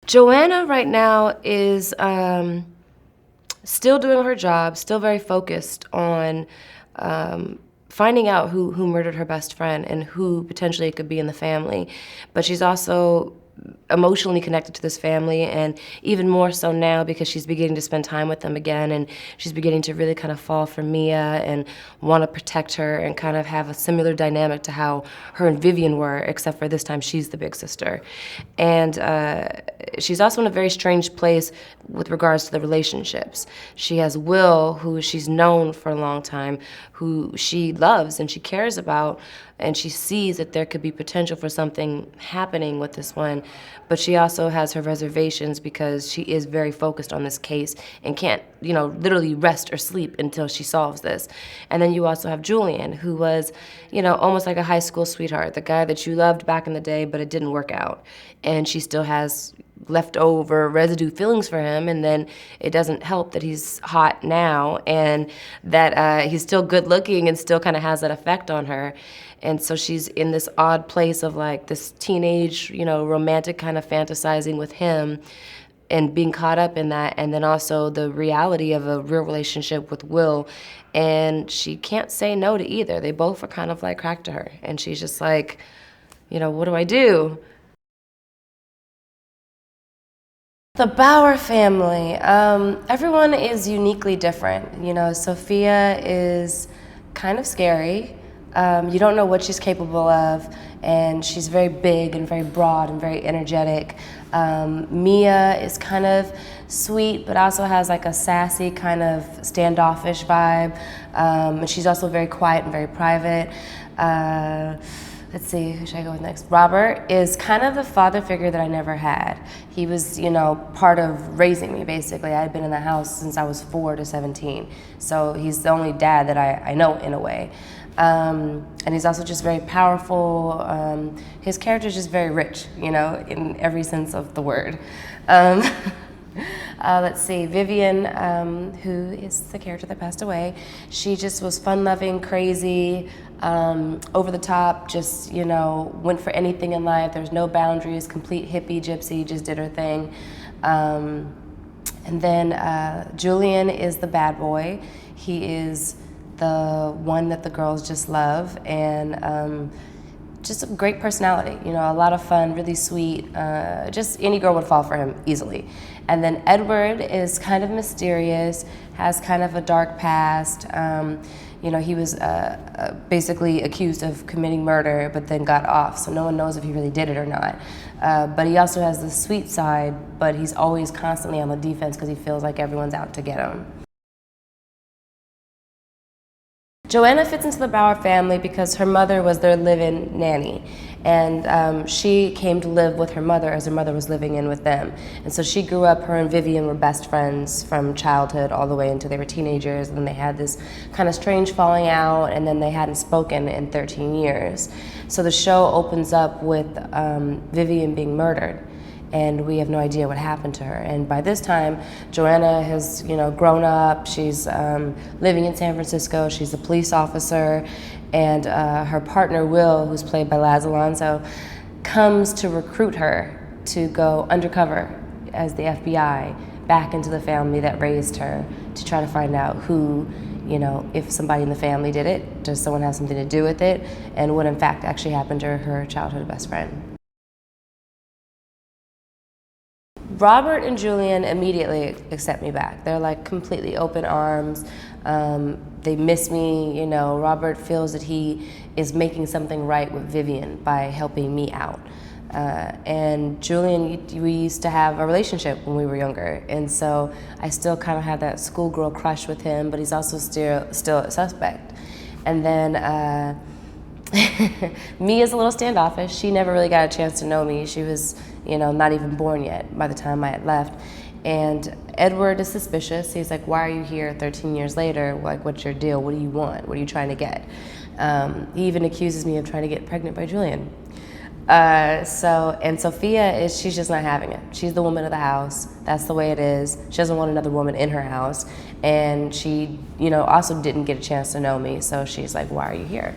Joanna right now is still doing her job, still very focused on finding out who murdered her best friend and who potentially it could be in the family. But she's also emotionally connected to this family, and even more so now because she's beginning to spend time with them again, and she's beginning to really kind of fall for Mia and want to protect her and kind of have a similar dynamic to how her and Vivian were, except for this time she's the big sister. And she's also in a very strange place with regards to the relationships. She has Will, who she's known for a long time, who she loves and she cares about, and she sees that there could be potential for something happening with this one, but she also has her reservations because she is very focused on this case and can't, literally rest or sleep until she solves this. And then you also have Julian, who was, almost like a high school sweetheart, the guy that you loved back in the day, but it didn't work out. And she still has leftover residue feelings for him, and then it doesn't help that he's hot now and that he's still good looking and still kind of has that effect on her. And so she's in this odd place of like this teenage, romantic kind of fantasizing with him and being caught up in that, and then also the reality of a real relationship with Will. And she can't say no to either. They both are kind of like cracked to her, and she's just like, what do I do? The Bauer family, everyone is uniquely different. Sophia is kind of scary. You don't know what she's capable of, and she's very big and very broad and very energetic. Mia is kind of sweet, but also has like a sassy kind of standoffish vibe. And she's also very quiet and very private. Let's see, who should I go with next? Robert is kind of the father figure that I never had. He was, part of raising me, basically. I had been in the house since I was 4 to 17. So he's the only dad that I know in a way. And he's also just very powerful. His character is just very rich, in every sense of the word. Let's see, Vivian, who is the character that passed away, she just was fun-loving, crazy, over the top, just, went for anything in life. There was no boundaries, complete hippie gypsy, just did her thing. And then Julian is the bad boy. He is the one that the girls just love, and just a great personality, a lot of fun, really sweet. Just any girl would fall for him easily. And then Edward is kind of mysterious, has kind of a dark past. He was basically accused of committing murder, but then got off, so no one knows if he really did it or not. But he also has the sweet side, but he's always constantly on the defense because he feels like everyone's out to get him. Joanna fits into the Bauer family because her mother was their live-in nanny, and she came to live with her mother as her mother was living in with them. And so she grew up, her and Vivian were best friends from childhood all the way until they were teenagers, and then they had this kind of strange falling out, and then they hadn't spoken in 13 years. So the show opens up with Vivian being murdered, and we have no idea what happened to her. And by this time, Joanna has, grown up. She's living in San Francisco. She's a police officer, and her partner, Will, who's played by Laz Alonso, comes to recruit her to go undercover as the FBI back into the family that raised her to try to find out who, if somebody in the family did it, does someone have something to do with it, and what in fact actually happened to her childhood best friend. Robert and Julian immediately accept me back. They're like completely open arms. They miss me, Robert feels that he is making something right with Vivian by helping me out. And Julian, we used to have a relationship when we were younger, and so I still kind of have that schoolgirl crush with him, but he's also still a suspect. And then Mia's a little standoffish. She never really got a chance to know me. She was, not even born yet by the time I had left. And Edward is suspicious. He's like, why are you here 13 years later? Like, what's your deal? What do you want? What are you trying to get? He even accuses me of trying to get pregnant by Julian. And Sophia she's just not having it. She's the woman of the house. That's the way it is. She doesn't want another woman in her house. And she, also didn't get a chance to know me. So she's like, why are you here?